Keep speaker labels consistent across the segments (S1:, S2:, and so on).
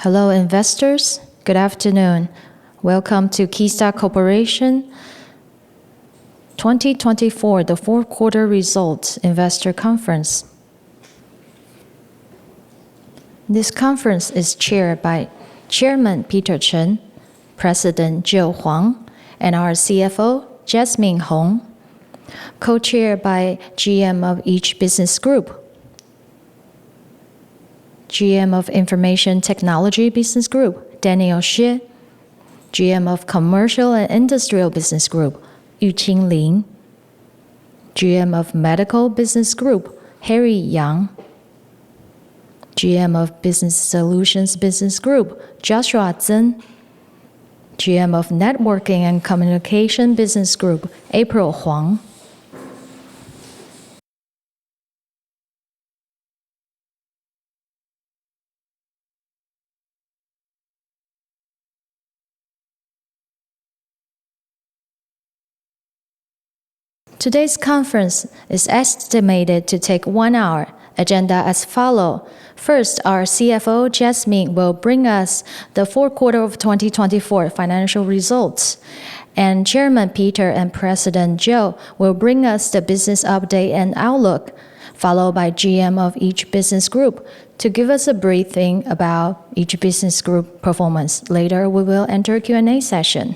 S1: Hello, investors. Good afternoon. Welcome to Qisda Corporation 2024, the fourth quarter results investor conference. This conference is chaired by Chairman Peter Chen, President Joe Huang, and our CFO, Jasmine Hong, co-chaired by GM of each business group. GM of Information Technology Business Group, Daniel Xie. GM of Commercial and Industrial Business Group, Yuqing Lin. GM of Medical Business Group, Harry Yang. GM of Business Solutions Business Group, Joshua Zhen. GM of Networking and Communication Business Group, April Huang. Today's conference is estimated to take 1 hour. Agenda as follows. First, our CFO, Jasmine, will bring us the fourth quarter of 2024 financial results. And Chairman Peter and President Joe will bring us the business update and outlook, followed by GM of each business group to give us a briefing about each business group performance. Later, we will enter a Q&A session.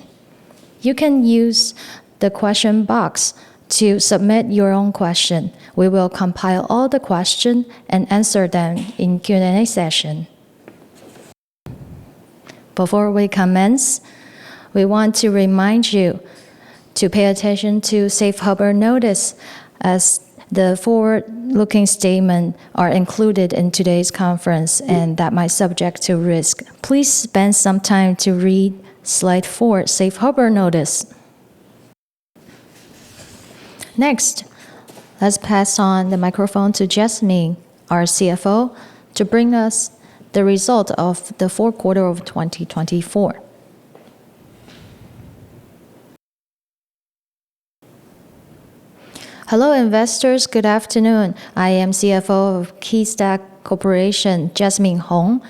S1: You can use the question box to submit your own question. We will compile all the questions and answer them in Q&A session. Before we commence, we want to remind you to pay attention to Safe Harbor Notice as the forward-looking statements are included in today's conference and that might subject to risk. Please spend some time to read slide 4, Safe Harbor Notice. Next, let's pass on the microphone to Jasmine, our CFO, to bring us the result of the fourth quarter of 2024. Hello, investors. Good afternoon. I am CFO of Qisda Corporation, Jasmine Hong.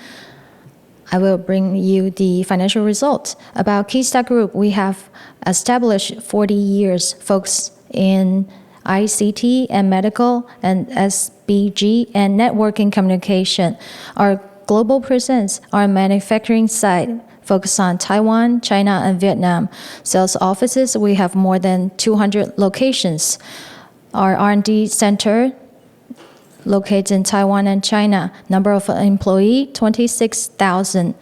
S1: I will bring you the financial results. About Qisda Group, we have established 40 years focused in ICT and medical and SBG and networking communication. Our global presence, our manufacturing site focus on Taiwan, China, and Vietnam. Sales offices, we have more than 200 locations. Our R&D center located in Taiwan and China. Number of employees, 26,000.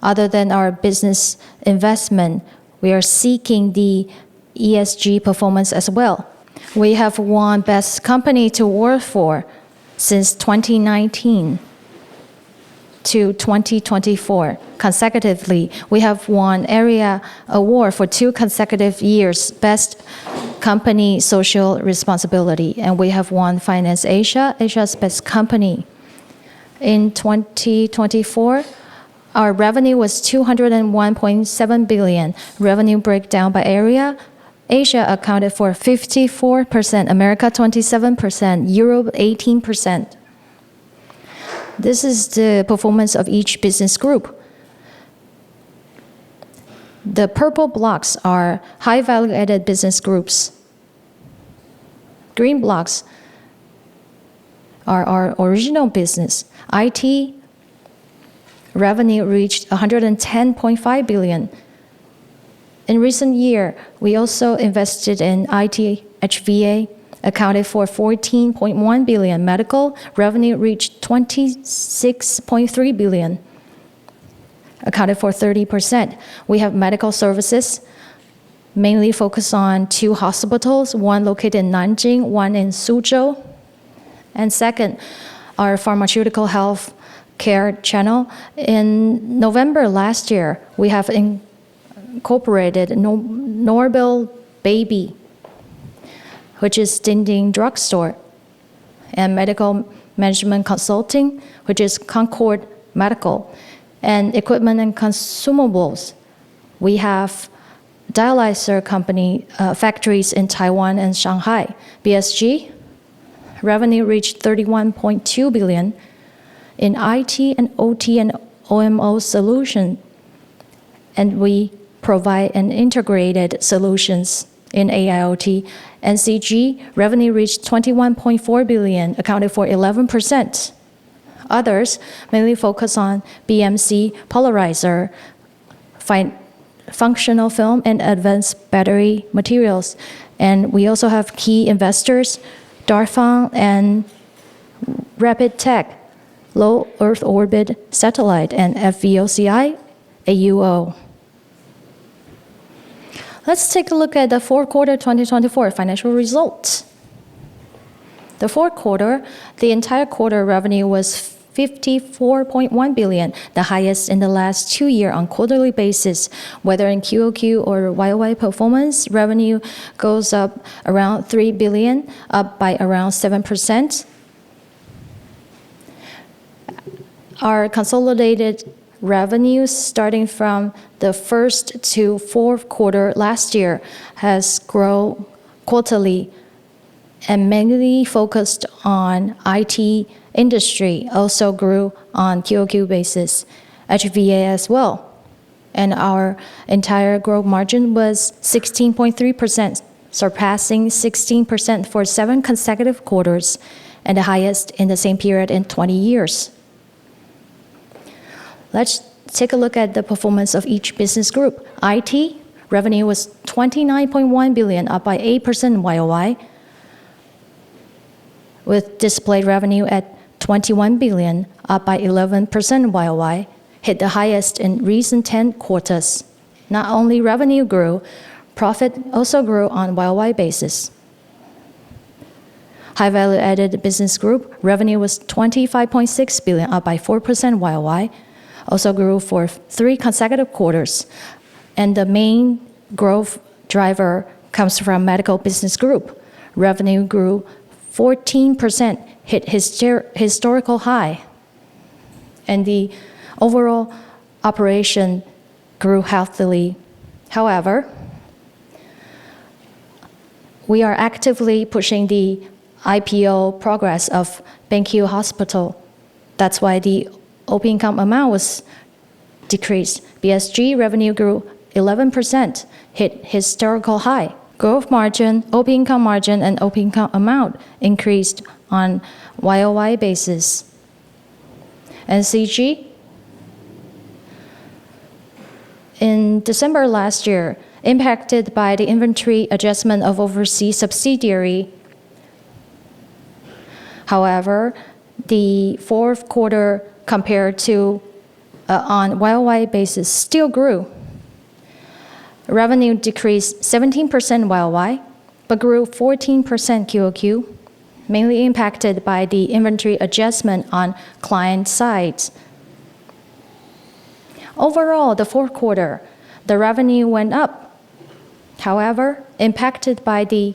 S1: Other than our business investment, we are seeking the ESG performance as well. We have won Best Company to Work For since 2019 to 2024. Consecutively, we have won Area Award for 2 consecutive years, Best Company Social Responsibility, and we have won Finance Asia, Asia's Best Company. In 2024, our revenue was 201.7 billion. Revenue breakdown by area. Asia accounted for 54%, America 27%, Europe 18%. This is the performance of each business group. The purple blocks are high value-added business groups. Green blocks are our original business. IT revenue reached 110.5 billion. In recent year, we also invested in IT HVA, accounted for 14.1 billion. Medical revenue reached 26.3 billion, accounted for 30%. We have medical services, mainly focused on 2 hospitals, one located in Nanjing, one in Suzhou. And second, our pharmaceutical health care channel. In November last year, we have incorporated Norbel Baby, which is Dinding Drugstore, and Medical Management Consulting, which is Concord Medical, and Equipment and Consumables. We have dialyzer company factories in Taiwan and Shanghai. BSG revenue reached 31.2 billion. In IT and OT and OMO solution, and we provide an integrated solutions in AIoT. NCG revenue reached 21.4 billion, accounted for 11%. Others mainly focus on BMC, polarizer, functional film, and advanced battery materials. And we also have key investors, Darfang and Rapid Tech, Low Earth Orbit Satellite, and FVOCI, AUO. Let's take a look at the fourth quarter 2024 financial results. The fourth quarter, the entire quarter revenue was 54.1 billion, the highest in the last 2 years on quarterly basis. Whether in QOQ or YOY performance, revenue goes up around 3 billion, up by around 7%. Our consolidated revenues starting from the first to fourth quarter last year has grown quarterly and mainly focused on IT industry, also grew on QOQ basis, HVA as well. And our entire growth margin was 16.3%, surpassing 16% for 7 consecutive quarters, and the highest in the same period in 20 years. Let's take a look at the performance of each business group. IT revenue was 29.1 billion, up by 8% YOY, with display revenue at 21 billion, up by 11% YOY, hit the highest in recent 10 quarters. Not only revenue grew, profit also grew on YOY basis. High value added business group revenue was 25.6 billion, up by 4% YOY, also grew for 3 consecutive quarters. And the main growth driver comes from medical business group. Revenue grew 14%, hit historical high. And the overall operation grew healthily. However, we are actively pushing the IPO progress of BenQ Hospital. That's why the OP income amount was decreased. BSG revenue grew 11%, hit historical high. Growth margin, OP income margin, and OP income amount increased on YOY basis. NCG, in December last year, impacted by the inventory adjustment of overseas subsidiary. However, the fourth quarter compared to on YOY basis still grew. Revenue decreased 17% YOY, but grew 14% QOQ, mainly impacted by the inventory adjustment on client sides. Overall, the fourth quarter, the revenue went up. However, impacted by the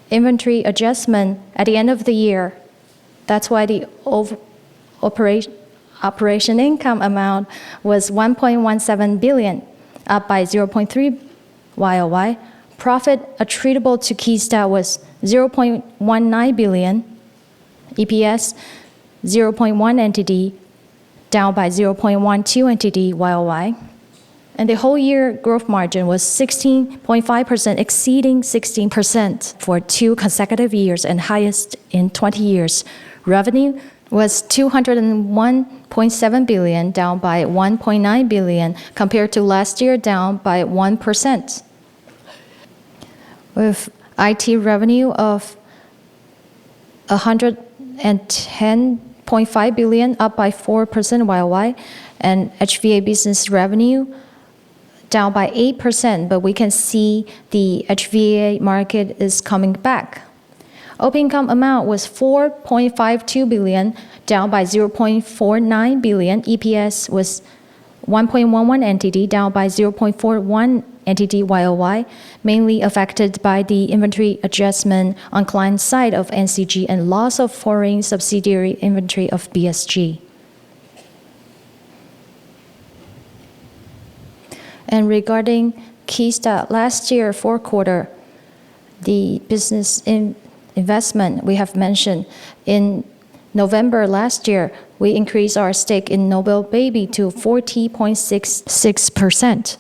S1: inventory adjustment at the end of the year, that's why the operation income amount was 1.17 billion, up by 0.3 YOY. Profit attributable to Qisda was 0.19 billion. EPS 0.1 NTD, down by 0.12 NTD YOY. And the whole year growth margin was 16.5%, exceeding 16% for 2 consecutive years and highest in 20 years. Revenue was 201.7 billion, down by 1.9 billion compared to last year, down by 1%. With IT revenue of 110.5 billion, up by 4% YOY, and HVA business revenue down by 8%, but we can see the HVA market is coming back. OP income amount was 4.52 billion, down by 0.49 billion. EPS was 1.11 NTD, down by 0.41 NTD YOY, mainly affected by the inventory adjustment on client side of NCG and loss of foreign subsidiary inventory of BSG. And regarding Qisda, last year, fourth quarter, the business investment we have mentioned in November last year, we increased our stake in Nobel Baby to 40.66%,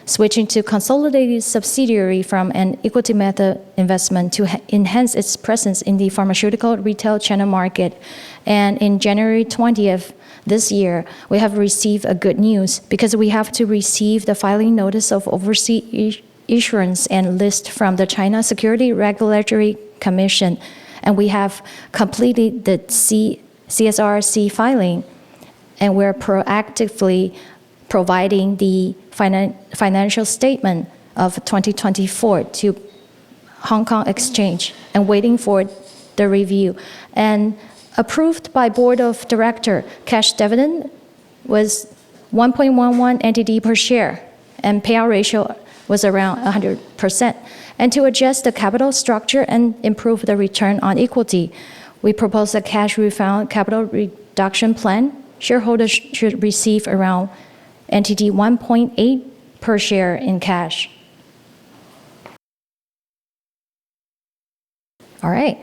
S1: switching to consolidated subsidiary from an equity method investment to enhance its presence in the pharmaceutical retail channel market. And in January 20th this year, we have received a good news because we have to receive the filing notice of overseas issuance and list from the China Security Regulatory Commission. And we have completed the CSRC filing, and we're proactively providing the financial statement of 2024 to Hong Kong Exchange and waiting for the review. And approved by Board of Director, cash dividend was 1.11 NTD per share, and payout ratio was around 100%. And to adjust the capital structure and improve the return on equity, we propose a cash refund capital reduction plan. Shareholders should receive around NTD 1.8 per share in cash. All right.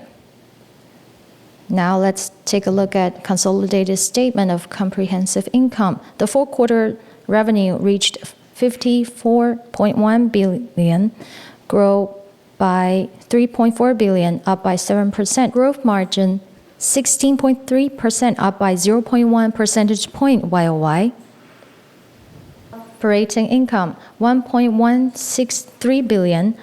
S1: Now let's take a look at consolidated statement of comprehensive income. The fourth quarter revenue reached 54.1 billion, grow by 3.4 billion, up by 7%. Growth margin 16.3%, up by 0.1 percentage point YOY. Operating income 1.163 billion.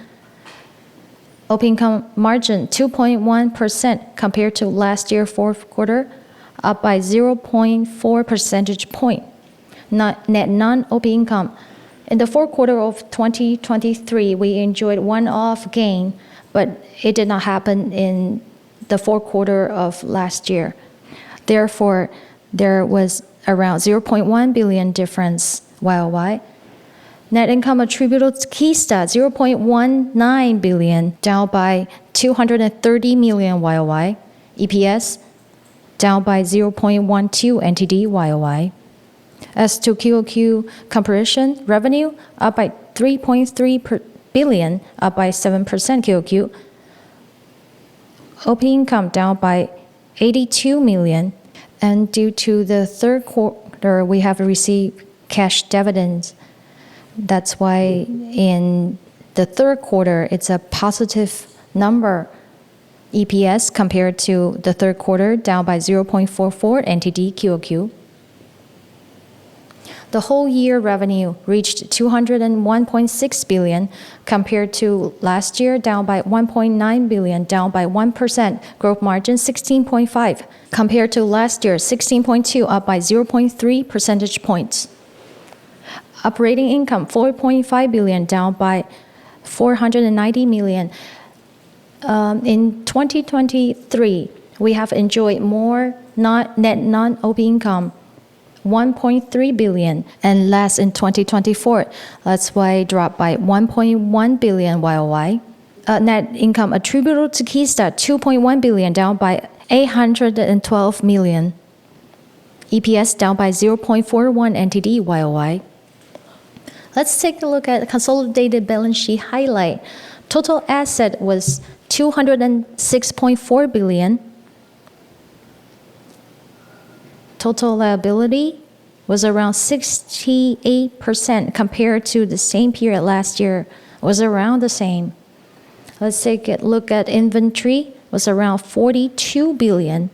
S1: OP income margin 2.1% compared to last year fourth quarter, up by 0.4 percentage point. Net non-OP income. In the fourth quarter of 2023, we enjoyed one-off gain, but it did not happen in the fourth quarter of last year. Therefore, there was around 0.1 billion difference YOY. Net income attributable to Qisda 0.19 billion, down by 230 million YOY. EPS down by 0.12 NTD YOY. As to QOQ comparison, revenue up by 3.3 billion, up by 7% QOQ. OP income down by 82 million. And due to the third quarter, we have received cash dividends. That's why in the third quarter, it's a positive number. EPS compared to the third quarter, down by 0.44 NTD QOQ. The whole year revenue reached 201.6 billion compared to last year, down by 1.9 billion, down by 1%. Growth margin 16.5 compared to last year 16.2, up by 0.3 percentage points. Operating income 4.5 billion, down by 490 million. In 2023, we have enjoyed more net non-OP income, 1.3 billion, and less in 2024. That's why it dropped by 1.1 billion YOY. Net income attributable to Qisda 2.1 billion, down by 812 million. EPS down by 0.41 NTD YOY. Let's take a look at the consolidated balance sheet highlight. Total asset was 206.4 billion. Total liability was around 68% compared to the same period last year. It was around the same. Let's take a look at inventory. It was around 42 billion,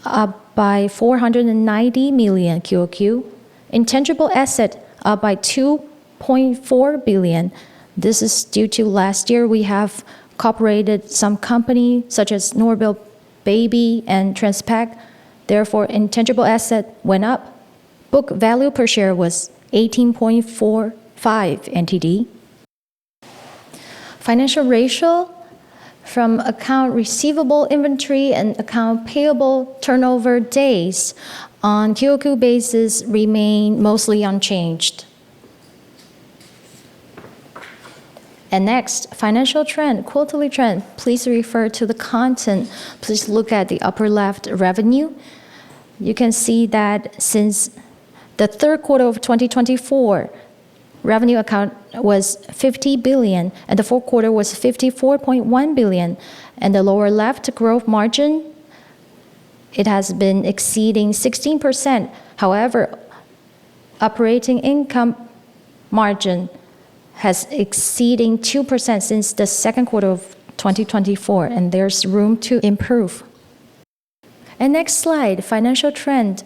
S1: up by 490 million QOQ. Intangible asset up by 2.4 billion. This is due to last year we have cooperated some company such as Nobel Baby and Transpac. Therefore, intangible asset went up. Book value per share was 18.45 NTD. Financial ratio from account receivable inventory and account payable turnover days on QOQ basis remain mostly unchanged. And next, financial trend, quarterly trend. Please refer to the content. Please look at the upper left revenue. You can see that since the third quarter of 2024, revenue account was 50 billion, and the fourth quarter was 54.1 billion. And the lower left growth margin it has been exceeding 16%. However, operating income margin has exceeding 2% since the second quarter of 2024, and there's room to improve. And next slide, financial trend,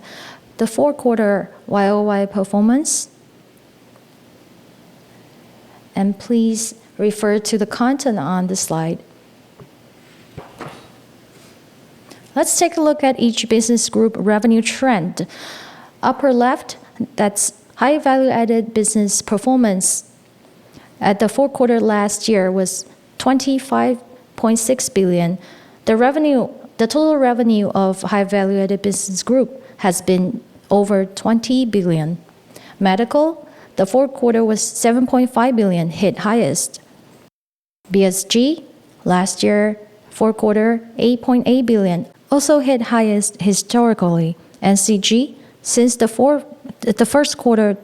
S1: the 4-quarter YOY performance. And please refer to the content on the slide. Let's take a look at each business group revenue trend. Upper left, that's high value-added business performance. At the 4th quarter last year was 25.6 billion. The total revenue of high value-added business group has been over 20 billion. Medical, the 4th quarter was 7.5 billion, hit highest. BSG, last year, 4th quarter, 8.8 billion, also hit highest historically. NCG, since the 1st quarter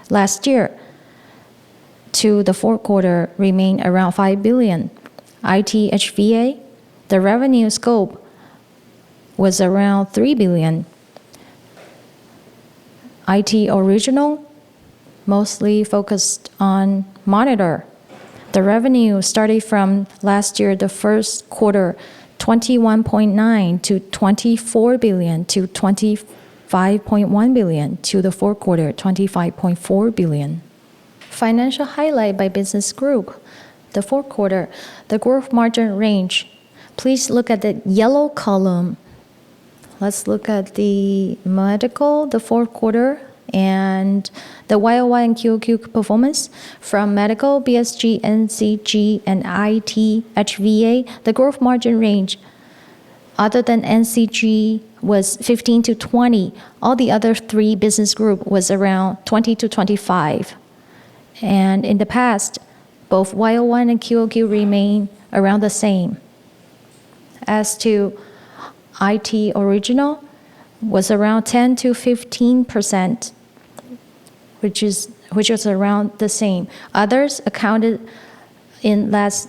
S1: last year to the 4th quarter, remained around 5 billion. IT HVA, the revenue scope was around 3 billion. IT Original, mostly focused on monitor. The revenue started from last year, the 1st quarter, 21.9 to 24 billion to 25.1 billion to the 4th quarter, 25.4 billion. Financial highlight by business group. The 4th quarter, the growth margin range. Please look at the yellow column. Let's look at the medical, the 4th quarter, and the YOY and QOQ performance. From medical, BSG, NCG, and IT HVA, the growth margin range, other than NCG, was 15 to 20. All the other 3 business group was around 20 to 25. And in the past, both YOY and QOQ remain around the same. As to IT Original, was around 10 to 15%, which is around the same. Others accounted in less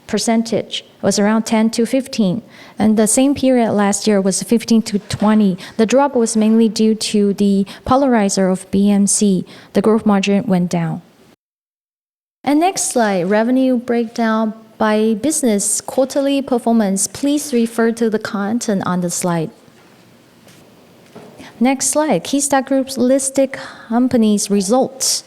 S1: percentage, was around 10 to 15. And the same period last year was 15 to 20. The drop was mainly due to the polarizer of BMC. The growth margin went down. And next slide, revenue breakdown by business quarterly performance. Please refer to the content on the slide. Next slide, Qisda Group's listed companies results,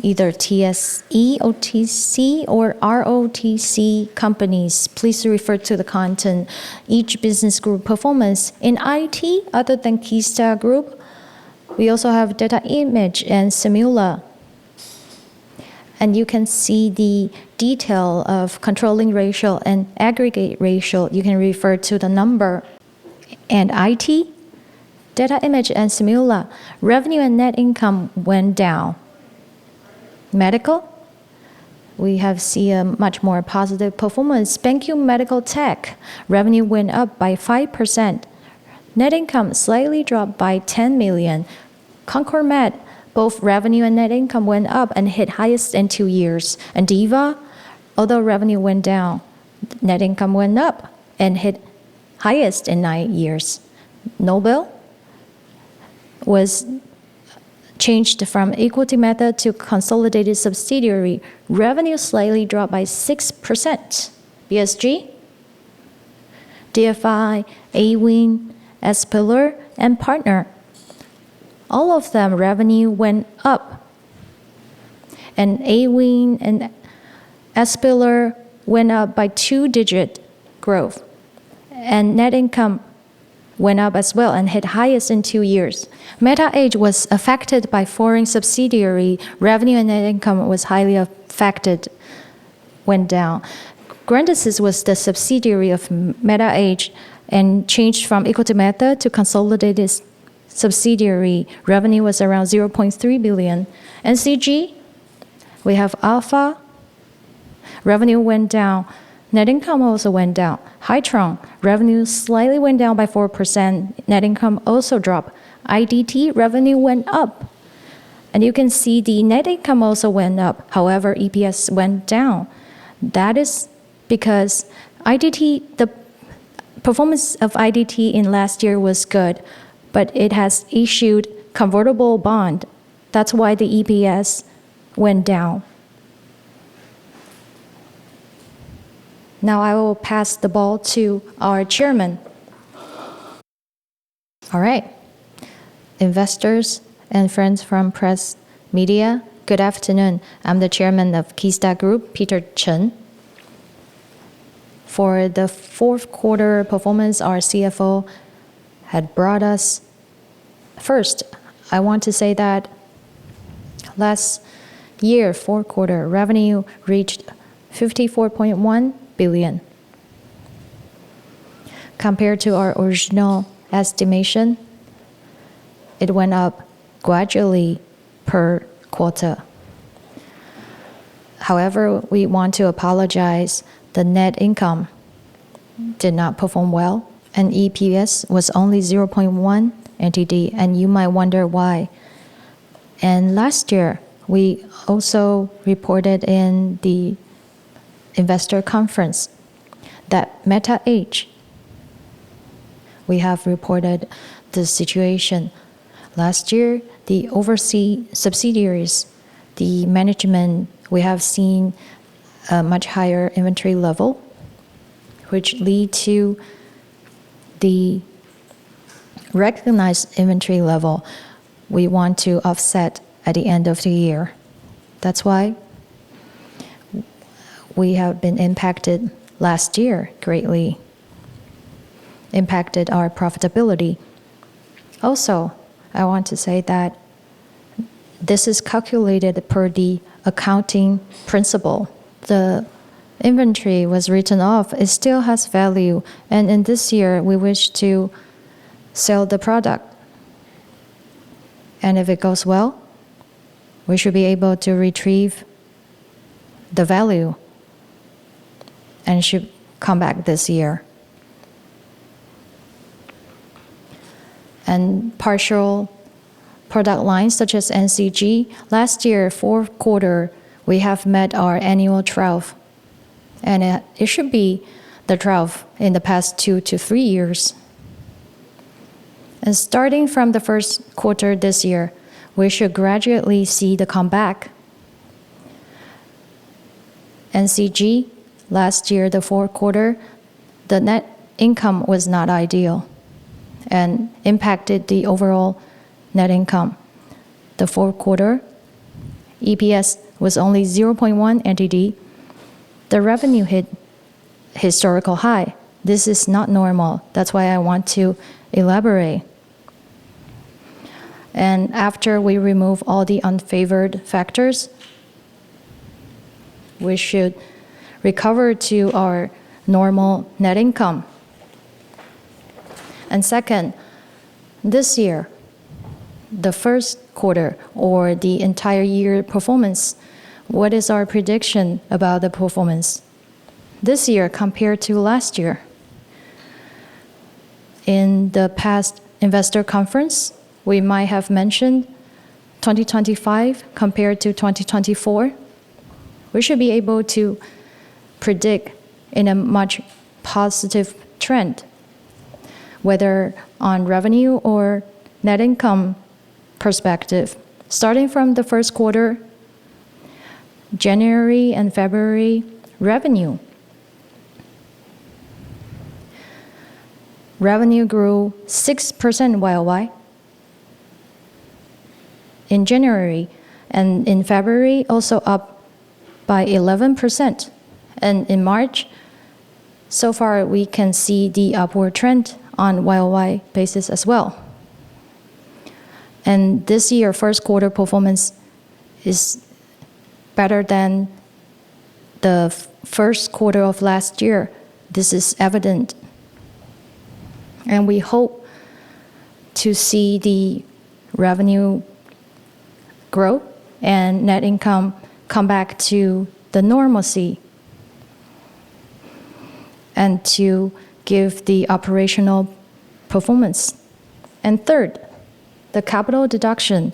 S1: either TSE, OTC, or ROTC companies. Please refer to the content. Each business group performance. In IT, other than Qisda Group, we also have Data Image and Simula. And you can see the detail of controlling ratio and aggregate ratio. You can refer to the number. And IT, Data Image and Simula, revenue and net income went down. Medical, we have seen a much more positive performance. BenQ Medical Tech, revenue went up by 5%. Net income slightly dropped by 10 million. Concord Med, both revenue and net income went up and hit highest in 2 years. And Diva, although revenue went down, net income went up and hit highest in 9 years. Nobel was changed from equity method to consolidated subsidiary. Revenue slightly dropped by 6%. BSG, DFI, Awin, S-Pillar, and Partner, all of them revenue went up. And Awin and S-Pillar went up by 2-digit growth. And net income went up as well and hit highest in 2 years. MetaAge was affected by foreign subsidiary. Revenue and net income was highly affected, went down. Grandisys was the subsidiary of MetaAge and changed from equity method to consolidated subsidiary. Revenue was around 0.3 billion. NCG, we have Alpha. Revenue went down. Net income also went down. Hytron, revenue slightly went down by 4%. Net income also dropped. IDT, revenue went up. And you can see the net income also went up. However, EPS went down. That is because IDT, the performance of IDT in last year was good, but it has issued convertible bond. That's why the EPS went down. Now I will pass the ball to our chairman. All right. Investors and friends from press media, good afternoon. I'm the chairman of Qisda Group, Peter Chen. For the fourth quarter performance, our CFO had brought us. First, I want to say that last year, fourth quarter, revenue reached 54.1 billion. Compared to our original estimation, it went up gradually per quarter. However, we want to apologize. The net income did not perform well, and EPS was only 0.1 NTD, and you might wonder why. And last year, we also reported in the investor conference that Meta H, we have reported the situation. Last year, the overseas subsidiaries, the management, we have seen a much higher inventory level, which lead to the recognized inventory level we want to offset at the end of the year. That's why we have been impacted last year greatly, impacted our profitability. Also, I want to say that this is calculated per the accounting principle. The inventory was written off, it still has value, and in this year we wish to sell the product. And if it goes well, we should be able to retrieve the value and should come back this year. And partial product lines such as NCG, last year, fourth quarter, we have met our annual trough. And it should be the trough in the past 2 to 3 years. And starting from the first quarter this year, we should gradually see the comeback. NCG, last year, the fourth quarter, the net income was not ideal and impacted the overall net income. The fourth quarter, EPS was only 0.1 NTD. The revenue hit historical high. This is not normal. That's why I want to elaborate. And after we remove all the unfavored factors, we should recover to our normal net income. And second, this year, the first quarter or the entire year performance, what is our prediction about the performance this year compared to last year? In the past investor conference, we might have mentioned 2025 compared to 2024. We should be able to predict in a much positive trend, whether on revenue or net income perspective. Starting from the first quarter, January and February revenue. Revenue grew 6% YOY in January, and in February also up by 11%. And in March, so far we can see the upward trend on YOY basis as well. And this year, first quarter performance is better than the first quarter of last year. This is evident. And we hope to see the revenue grow and net income come back to the normalcy and to give the operational performance. And third, the capital deduction.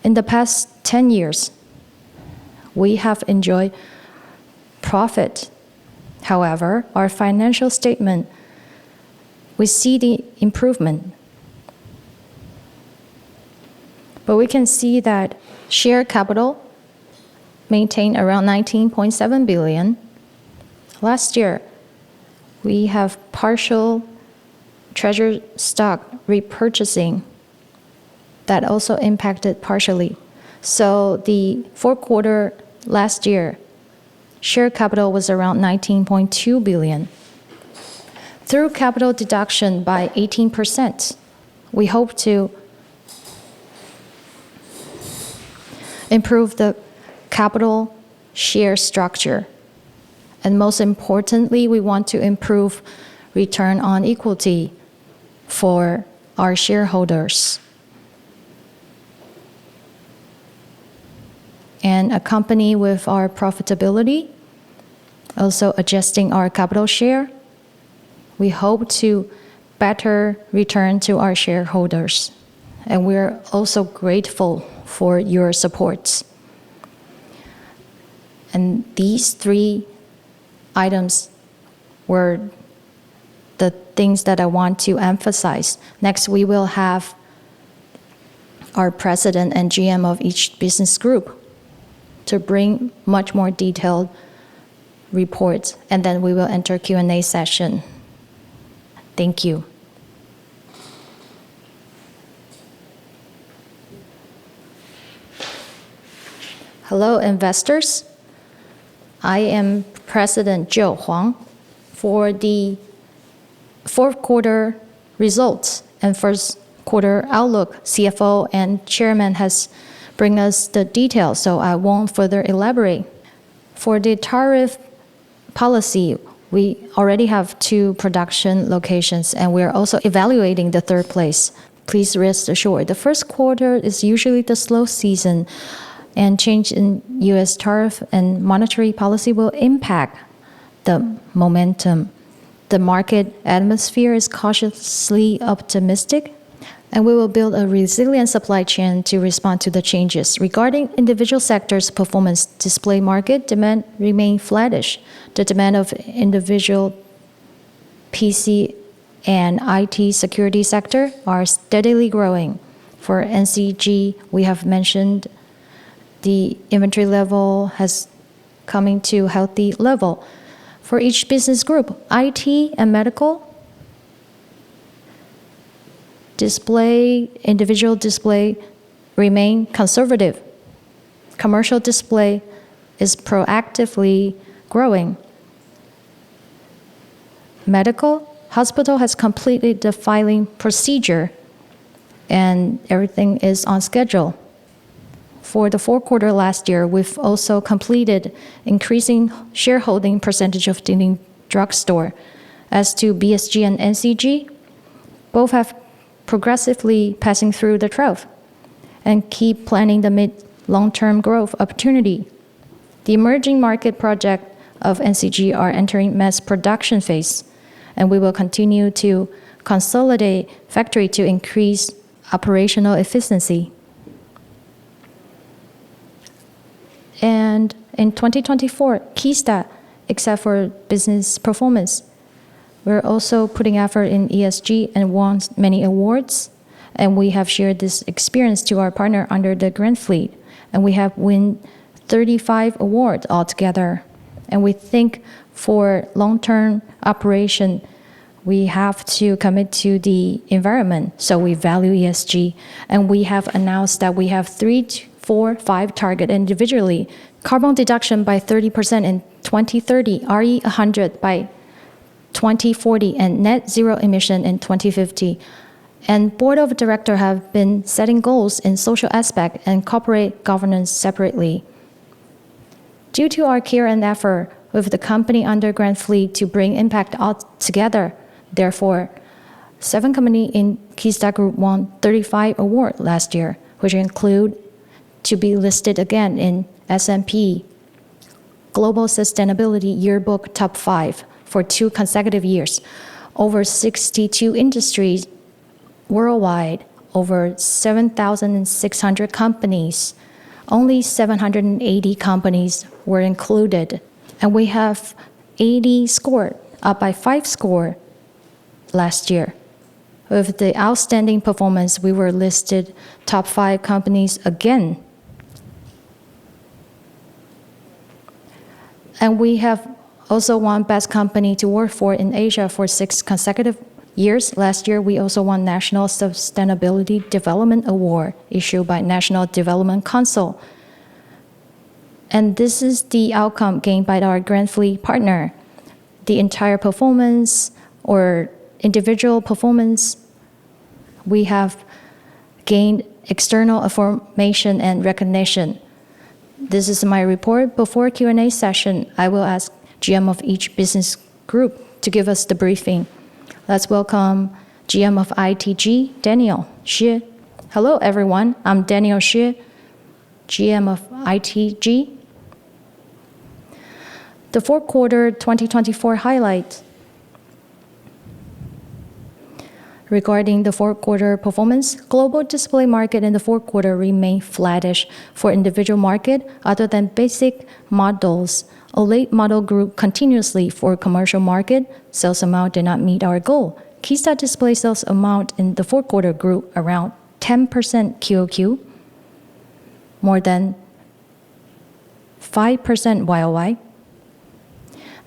S1: In the past 10 years, we have enjoyed profit. However, our financial statement we see the improvement. But we can see that share capital maintained around 19.7 billion. Last year, we have partial treasury stock repurchasing that also impacted partially. So the fourth quarter last year, share capital was around 19.2 billion. Through capital deduction by 18%, we hope to improve the capital share structure. And most importantly, we want to improve return on equity for our shareholders. And accompany with our profitability, also adjusting our capital share, we hope to better return to our shareholders. And we're also grateful for your support. And these three items were the things that I want to emphasize. Next, we will have our president and GM of each business group to bring much more detailed reports, and then we will enter Q&A session. Thank you. Hello, investors. I am President Joe Huang. For the fourth quarter results and first quarter outlook, CFO and Chairman has bring us the details, so I won't further elaborate. For the tariff policy, we already have 2 production locations, and we're also evaluating the third place. Please rest assured, the first quarter is usually the slow season, and change in U.S. tariff and monetary policy will impact the momentum. The market atmosphere is cautiously optimistic, and we will build a resilient supply chain to respond to the changes. Regarding individual sectors' performance, display market demand remain flattish. The demand of individual PC and IT security sector are steadily growing. For NCG, we have mentioned the inventory level has coming to healthy level. For each business group, IT and medical, display, individual display remain conservative. Commercial display is proactively growing. Medical, hospital has completed the filing procedure and everything is on schedule. For the fourth quarter last year, we've also completed increasing shareholding percentage of the drugstore. As to BSG and NCG, both have progressively passing through the trough and keep planning the mid-long-term growth opportunity. The emerging market project of NCG are entering mass production phase, and we will continue to consolidate factory to increase operational efficiency. And in 2024, Qisda, except for business performance, we're also putting effort in ESG and won many awards. And we have shared this experience to our partner under the Grand Fleet. And we have won 35 awards altogether. And we think for long-term operation, we have to commit to the environment. So we value ESG. And we have announced that we have 3, 4, 5 target individually. Carbon deduction by 30% in 2030, RE 100 by 2040, and net zero emission in 2050. And board of directors have been setting goals in social aspect and corporate governance separately. Due to our care and effort with the company under Grand Fleet to bring impact all together, therefore, 7 companies in Qisda Group won 35 awards last year, which include to be listed again in S&P Global Sustainability Yearbook Top 5 for 2 consecutive years. Over 62 industries worldwide, over 7,600 companies. Only 780 companies were included. And we have 80 scored, up by 5 score last year. With the outstanding performance, we were listed top 5 companies again. And we have also won Best Company to Work For in Asia for 6 consecutive years. Last year, we also won National Sustainability Development Award issued by National Development Council. And this is the outcome gained by our Grand Fleet partner. The entire performance or individual performance, we have gained external affirmation and recognition. This is my report. Before Q&A session, I will ask GM of each business group to give us the briefing. Let's welcome GM of ITG, Daniel Xie. Hello, everyone. I'm Daniel Xie, GM of ITG. The fourth quarter 2024 highlight. Regarding the fourth quarter performance, global display market in the fourth quarter remained flattish for individual market. Other than basic models, OLED model grew continuously for commercial market. Sales amount did not meet our goal. Qisda display sales amount in the fourth quarter grew around 10% QOQ, more than 5% YOY.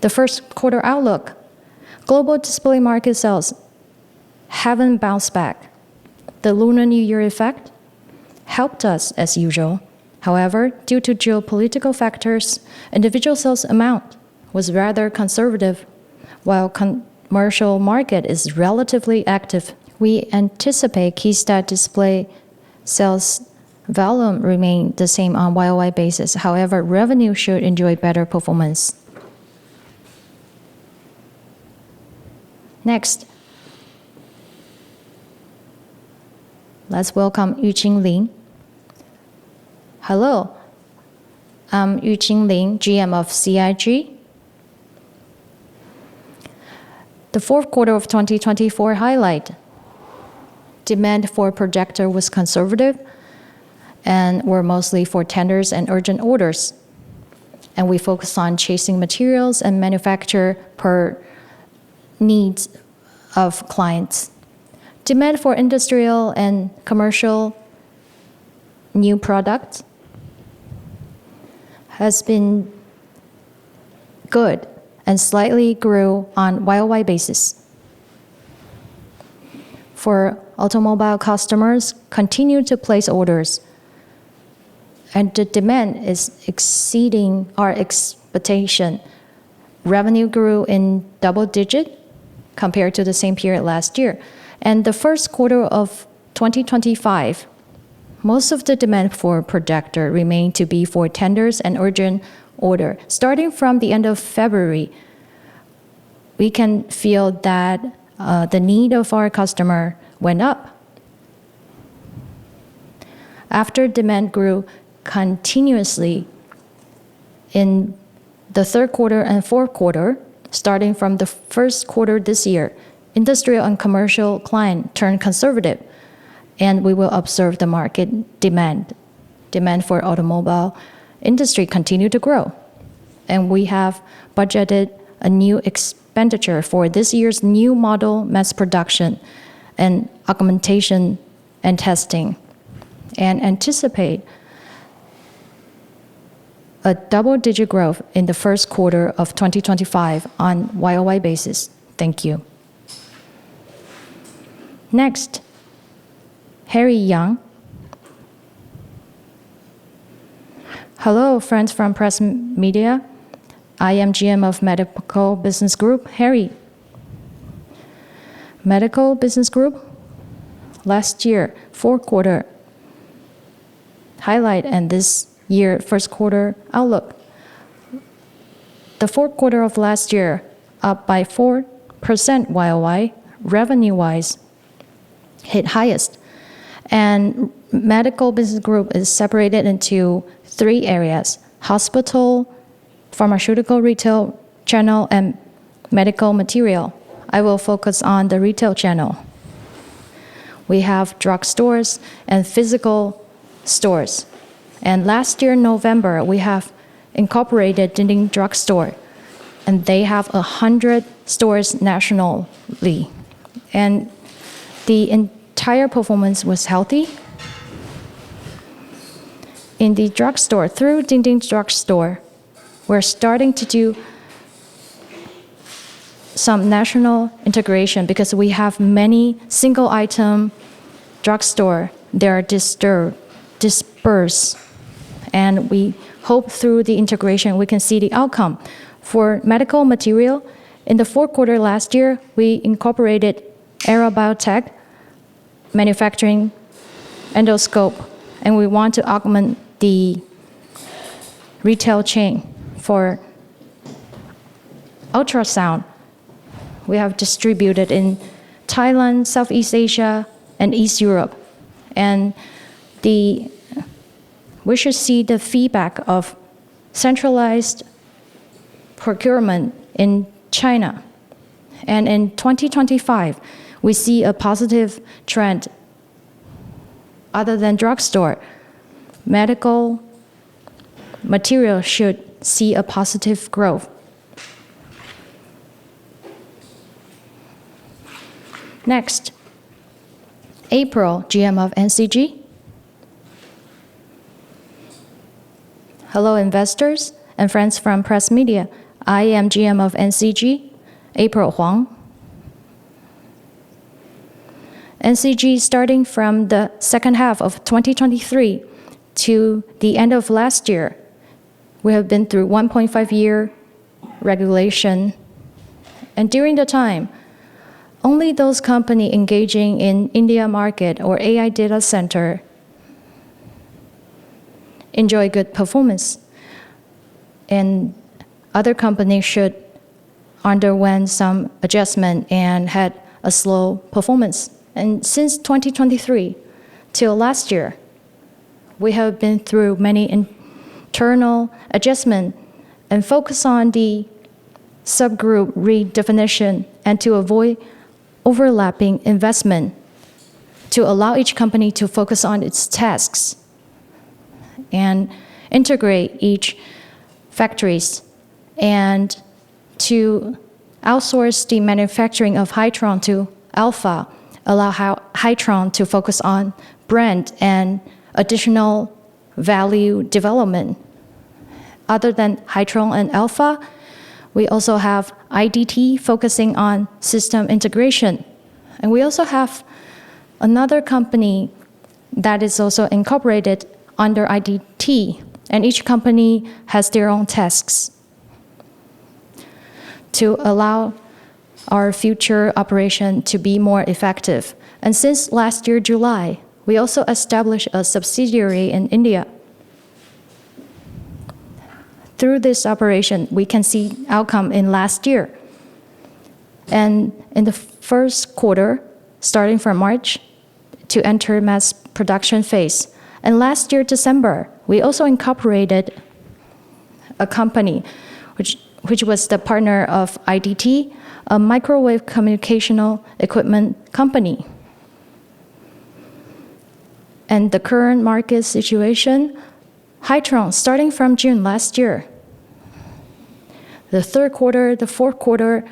S1: The first quarter outlook. Global display market sales haven't bounced back. The Lunar New Year effect helped us as usual. However, due to geopolitical factors, individual sales amount was rather conservative, while commercial market is relatively active. We anticipate Qisda display sales volume remain the same on YOY basis. However, revenue should enjoy better performance. Next, let's welcome Yuqing Lin. Hello, I'm Yuqing Lin, GM of CIG. The fourth quarter of 2024 highlight. Demand for projector was conservative and were mostly for tenders and urgent orders. And we focused on chasing materials and manufacture per needs of clients. Demand for industrial and commercial new products has been good and slightly grew on YOY basis. For automobile customers, continue to place orders, and the demand is exceeding our expectation. Revenue grew in double digit compared to the same period last year. And the first quarter of 2025, most of the demand for projector remained to be for tenders and urgent order. Starting from the end of February, we can feel that the need of our customer went up. After demand grew continuously in the third quarter and fourth quarter, starting from the first quarter this year, industrial and commercial client turned conservative, and we will observe the market demand. Demand for automobile industry continue to grow, and we have budgeted a new expenditure for this year's new model mass production and augmentation and testing, and anticipate a double-digit growth in the first quarter of 2025 on YOY basis. Thank you. Next, Harry Young. Hello, friends from press media. I am GM of Medical Business Group, Harry. Medical Business Group, last year, fourth quarter highlight, and this year, first quarter outlook. The fourth quarter of last year, up by 4% YOY, revenue-wise, hit highest. And Medical Business Group is separated into 3 areas: hospital, pharmaceutical retail channel, and medical material. I will focus on the retail channel. We have drugstores and physical stores. And last year, November, we have incorporated Dinding Drugstore, and they have 100 stores nationally. and the entire performance was healthy. In the drugstore, through Dingding Drugstore, we're starting to do some national integration because we have many single item drugstore. They are dispersed, and we hope through the integration we can see the outcome. For medical material, in the fourth quarter last year, we incorporated Era Biotech manufacturing endoscope, and we want to augment the retail chain for ultrasound. We have distributed in Thailand, Southeast Asia, and East Europe. And we should see the feedback of centralized procurement in China. And in 2025, we see a positive trend. Other than drugstore, medical material should see a positive growth. Next, April, GM of NCG. Hello, investors and friends from press media. I am GM of NCG, April Huang. NCG, starting from the second half of 2023 to the end of last year, we have been through 1.5-year regulation. And during the time, only those companies engaging in India market or AI data center enjoy good performance. And other companies should underwent some adjustment and had a slow performance. And since 2023 till last year, we have been through many internal adjustments and focus on the subgroup redefinition and to avoid overlapping investment to allow each company to focus on its tasks and integrate each factories and to outsource the manufacturing of Hytron to Alpha, allow Hytron to focus on brand and additional value development. Other than Hytron and Alpha, we also have IDT focusing on system integration. And we also have another company that is also incorporated under IDT, and each company has their own tasks to allow our future operation to be more effective. And since last year, July, we also established a subsidiary in India. Through this operation, we can see outcome in last year. And in the first quarter, starting from March, to enter mass production phase. And last year, December, we also incorporated a company which was the partner of IDT, a microwave communicational equipment company. And the current market situation, Hytron, starting from June last year, the third quarter, the fourth quarter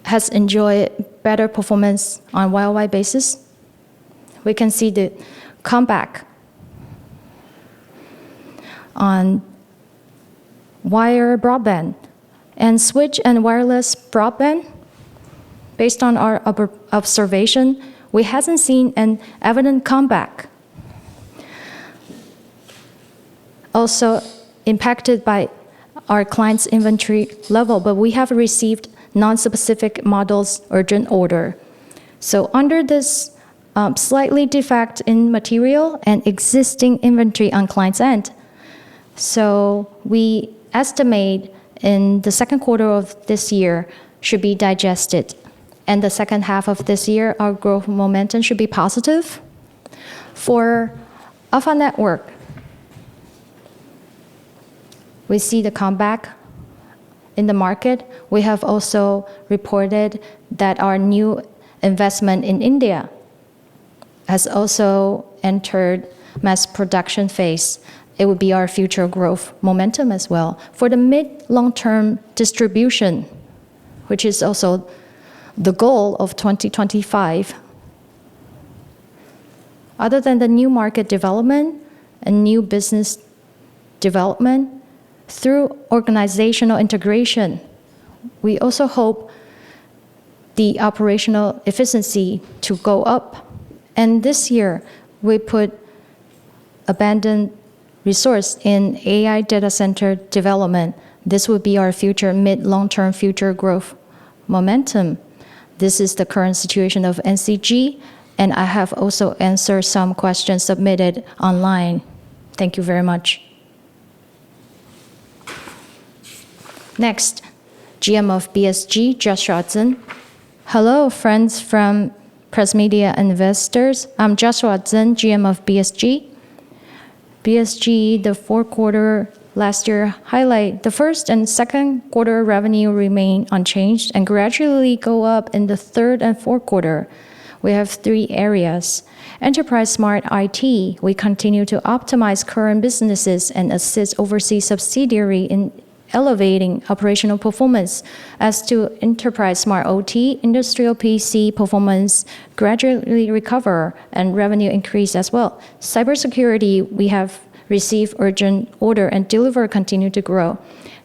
S1: has enjoyed better performance on YOY basis. We can see the comeback on wire broadband and switch and wireless broadband. Based on our observation, we hasn't seen an evident comeback. Also impacted by our clients' inventory level, but we have received non-specific models urgent order. So under this slightly defect in material and existing inventory on client's end, so we estimate in the second quarter of this year should be digested. And the second half of this year, our growth momentum should be positive. For Alpha Network, we see the comeback in the market. We have also reported that our new investment in India has also entered mass production phase. It would be our future growth momentum as well. For the mid-long-term distribution, which is also the goal of 2025. Other than the new market development and new business development, through organizational integration, we also hope the operational efficiency to go up. And this year, we put abundant resource in AI data center development. This will be our future mid-long-term future growth momentum. This is the current situation of NCG, and I have also answered some questions submitted online. Thank you very much. Next, GM of BSG, Joshua Zhen. Hello, friends from press media investors. I'm Joshua Zhen, GM of BSG. BSG, the fourth quarter last year highlight, the first and second quarter revenue remain unchanged and gradually go up in the third and fourth quarter. We have three areas. Enterprise Smart IT, we continue to optimize current businesses and assist overseas subsidiary in elevating operational performance. As to Enterprise Smart OT, industrial PC performance gradually recover and revenue increase as well. Cybersecurity, we have received urgent order and deliver continue to grow.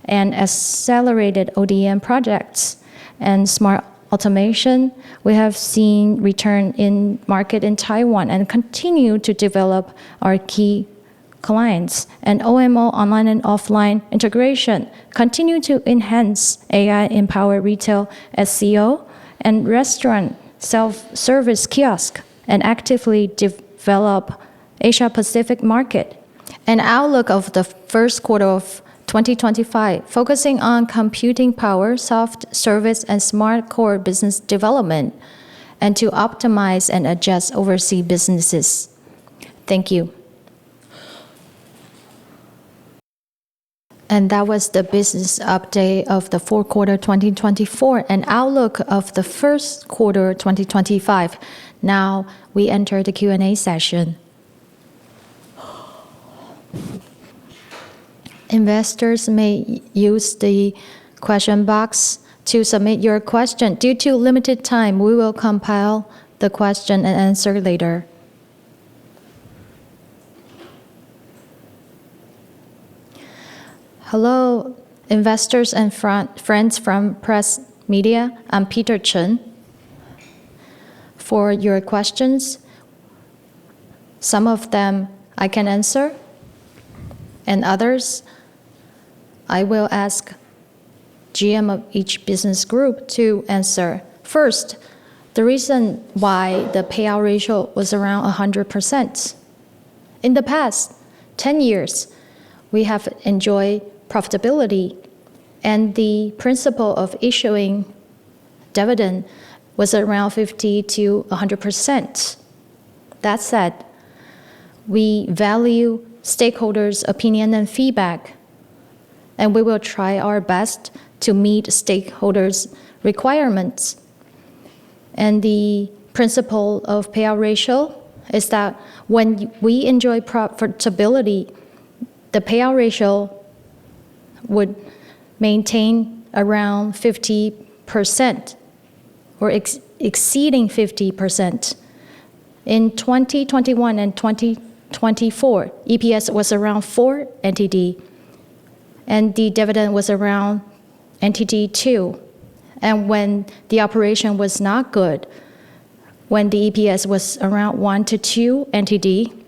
S1: And accelerated ODM projects and smart automation, we have seen return in market in Taiwan and continue to develop our key clients. And OMO, online and offline integration, continue to enhance AI-empowered retail SEO and restaurant self-service kiosk and actively develop Asia-Pacific market. An outlook of the first quarter of 2025, focusing on computing power, soft service, and smart core business development, and to optimize and adjust overseas businesses. Thank you. And that was the business update of the fourth quarter 2024 and outlook of the first quarter 2025. Now we enter the Q&A session. Investors may use the question box to submit your question. Due to limited time, we will compile the question and answer later. Hello, investors and friends from press media. I'm Peter Chen. For your questions, some of them I can answer, and others I will ask GM of each business group to answer. First, the reason why the payout ratio was around 100%. In the past 10 years, we have enjoyed profitability, and the principle of issuing dividend was around 50 to 100%. That said, we value stakeholders' opinion and feedback, and we will try our best to meet stakeholders' requirements. And the principle of payout ratio is that when we enjoy profitability, the payout ratio would maintain around 50% or exceeding 50%. In 2021 and 2024, EPS was around 4 NTD, and the dividend was around NTD 2. And when the operation was not good, when the EPS was around 1 to 2 NTD,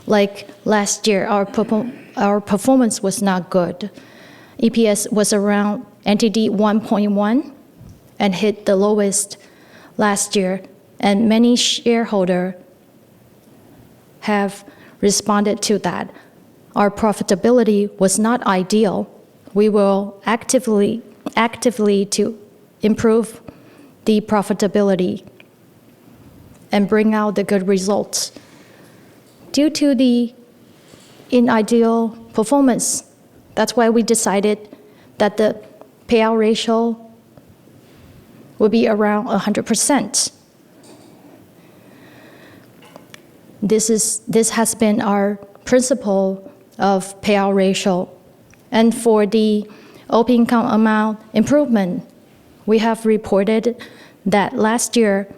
S1: like last year, our performance was not good. EPS was around NTD 1.1 and hit the lowest last year, and many shareholders have responded to that. Our profitability was not ideal. We will actively to improve the profitability and bring out the good results. Due to the unideal performance, that's why we decided that the payout ratio will be around 100%. This has been our principle of payout ratio. And for the OP income amount improvement, we have reported that last year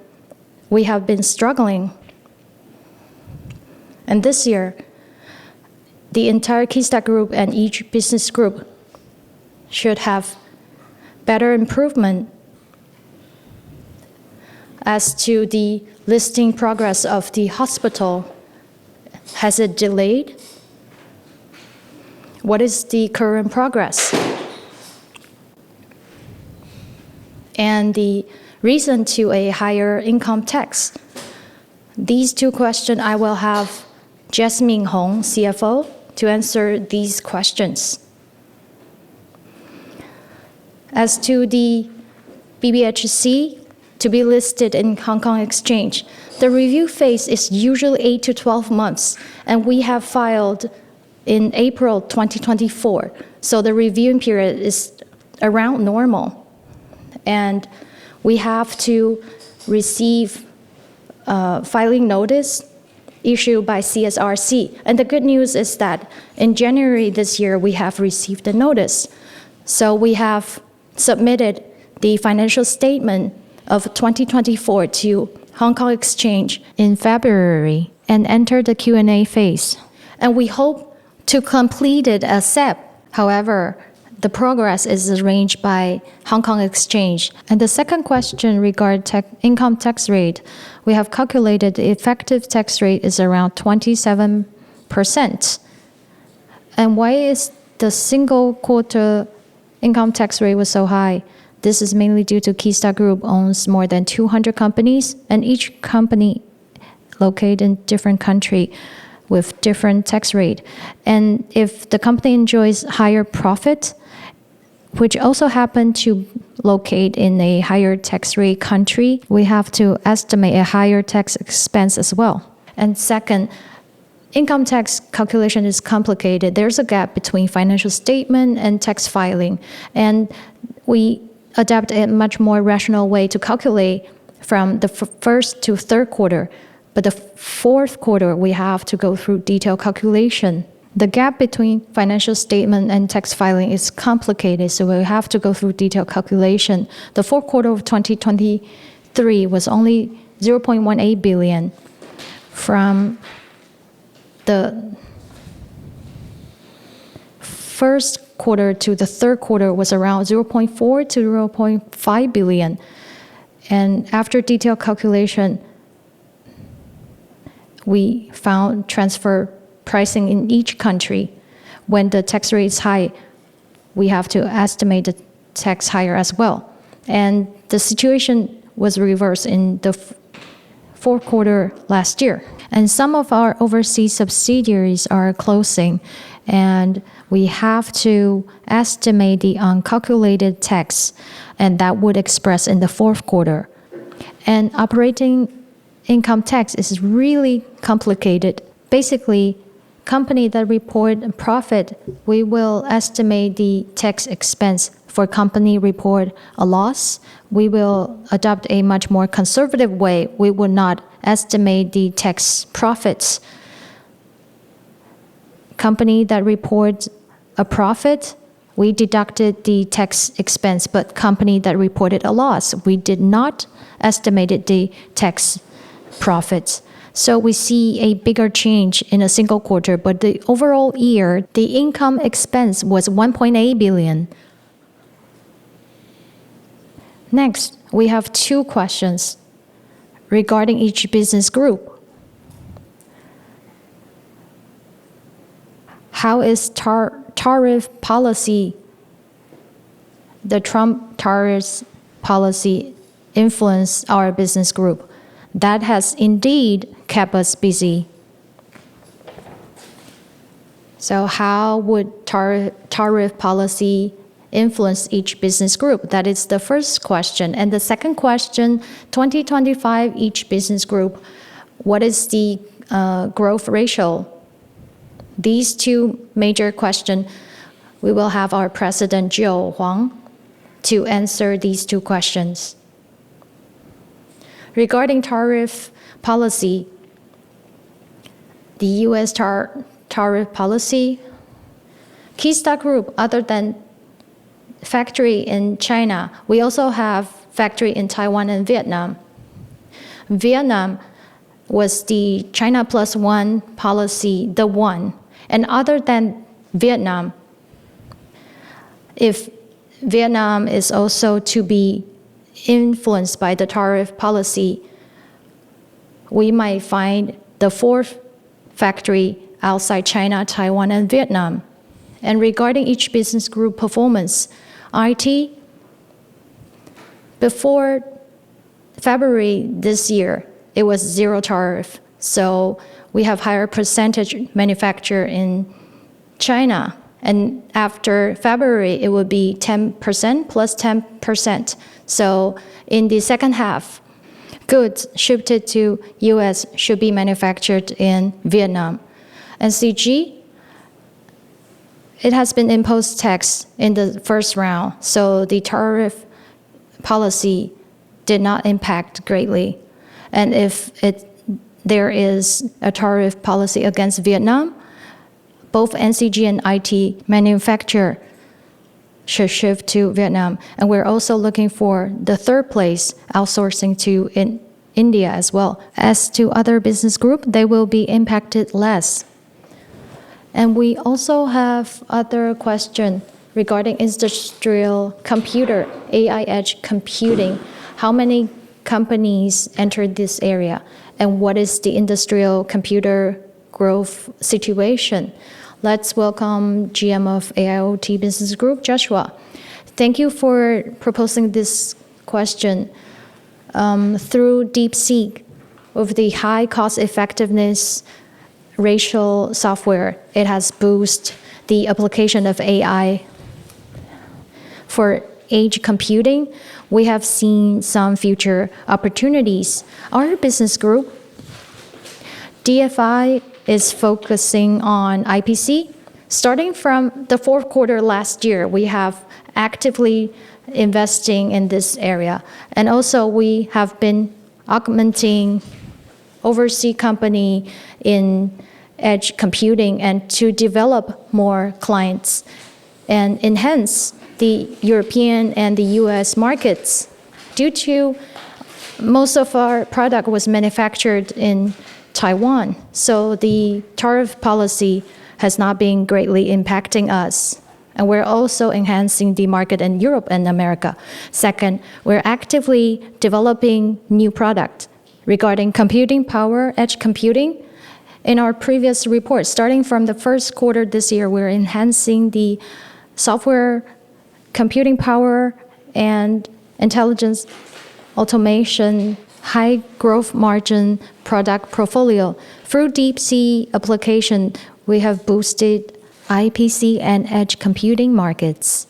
S1: we have been struggling. And this year, the entire Qisda Group and each business group should have better improvement as to the listing progress of the hospital. Has it delayed? What is the current progress? And the reason to a higher income tax. These two questions, I will have Jasmine Hong, CFO, to answer these questions. As to the BBHC to be listed in Hong Kong Exchange, the review phase is usually 8 to 12 months, and we have filed in April 2024. So the reviewing period is around normal. And we have to receive filing notice issued by CSRC. And the good news is that in January this year, we have received the notice. So we have submitted the financial statement of 2024 to Hong Kong Exchange in February and entered the Q&A phase. And we hope to complete it ASAP. However, the progress is arranged by Hong Kong Exchange. And the second question regarding income tax rate, we have calculated the effective tax rate is around 27%. And why is the single quarter income tax rate was so high? This is mainly due to Qisda Group owns more than 200 companies, and each company located in different country with different tax rate. And if the company enjoys higher profit, which also happen to locate in a higher tax rate country, we have to estimate a higher tax expense as well. And second, income tax calculation is complicated. There's a gap between financial statement and tax filing. And we adapt a much more rational way to calculate from the first to third quarter. But the fourth quarter, we have to go through detailed calculation. The gap between financial statement and tax filing is complicated, so we have to go through detailed calculation. The fourth quarter of 2023 was only 0.18 billion. From the first quarter to the third quarter was around 0.4 to 0.5 billion. And after detailed calculation, we found transfer pricing in each country. When the tax rate is high, we have to estimate the tax higher as well. And the situation was reversed in the fourth quarter last year. And some of our overseas subsidiaries are closing, and we have to estimate the uncalculated tax, and that would express in the fourth quarter. And operating income tax is really complicated. Basically, company that report profit, we will estimate the tax expense. For company report a loss, we will adopt a much more conservative way. We will not estimate the tax profits. Company that reports a profit, we deducted the tax expense, but company that reported a loss, we did not estimate the tax profits. So we see a bigger change in a single quarter, but the overall year, the income expense was 1.8 billion. Next, we have two questions regarding each business group. How is tariff policy, the Trump tariff policy, influence our business group? That has indeed kept us busy. So how would tariff policy influence each business group? That is the first question. And the second question, 2025, each business group, what is the growth ratio? These two major questions, we will have our President Joe Huang to answer these two questions. Regarding tariff policy, the U.S. tariff policy, Qisda Group, other than factory in China. We also have factory in Taiwan and Vietnam. Vietnam was the China plus one policy, the one. And other than Vietnam, if Vietnam is also to be influenced by the tariff policy, we might find the fourth factory outside China, Taiwan, and Vietnam. And regarding each business group performance, IT, before February this year, it was zero tariff. So we have higher percentage manufacture in China. And after February, it will be 10% plus 10%. So in the second half, goods shipped to US should be manufactured in Vietnam. And CG, it has been imposed tax in the first round, so the tariff policy did not impact greatly. And if there is a tariff policy against Vietnam, both NCG and IT manufacturer should shift to Vietnam. And we're also looking for the third place, outsourcing to India as well. As to other business group, they will be impacted less. And we also have other question regarding industrial computer, AI edge computing. How many companies entered this area? And what is the industrial computer growth situation? Let's welcome GM of AIoT Business Group, Joshua. Thank you for proposing this question. Through DeepSeek, with the high cost effectiveness ratio software, it has boosted the application of AI. For edge computing, we have seen some future opportunities. Our business group, DFI, is focusing on IPC. Starting from the fourth quarter last year, we have actively investing in this area. And also we have been augmenting overseas company in edge computing and to develop more clients and enhance the European and the US markets. Due to most of our product was manufactured in Taiwan, so the tariff policy has not been greatly impacting us. And we're also enhancing the market in Europe and America. Second, we're actively developing new product regarding computing power, edge computing. In our previous report, starting from the first quarter this year, we're enhancing the software, computing power, and intelligence automation, high growth margin product portfolio. Through DeepSeek application, we have boosted IPC and edge computing markets.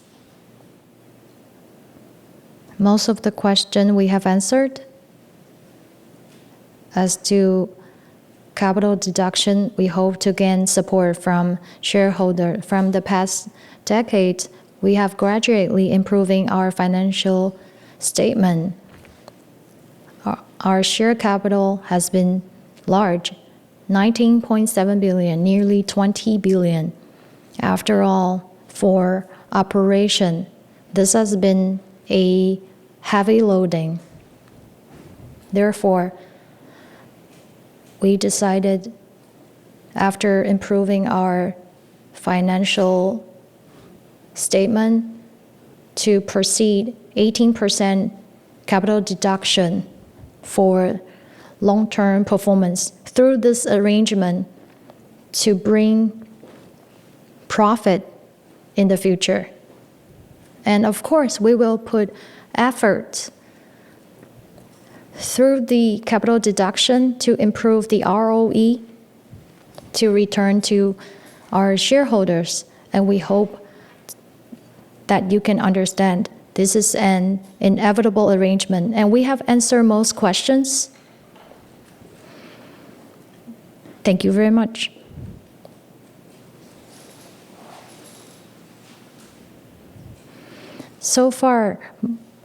S1: Most of the question we have answered. As to capital deduction, we hope to gain support from shareholders. From the past decade, we have gradually improving our financial statement. Our share capital has been large, 19.7 billion, nearly 20 billion. After all, for operation, this has been a heavy loading. Therefore, we decided, after improving our financial statement, to proceed 18% capital deduction for long-term performance through this arrangement to bring profit in the future. And of course, we will put effort through the capital deduction to improve the ROE to return to our shareholders. And we hope that you can understand this is an inevitable arrangement. And we have answered most questions. Thank you very much. So far,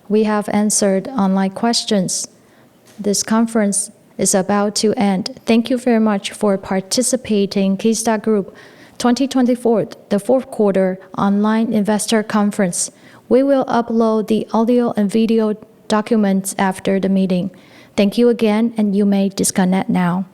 S1: we have answered online questions. This conference is about to end. Thank you very much for participating in Qisda Group 2024, the fourth quarter online investor conference. We will upload the audio and video documents after the meeting. Thank you again, and you may disconnect now.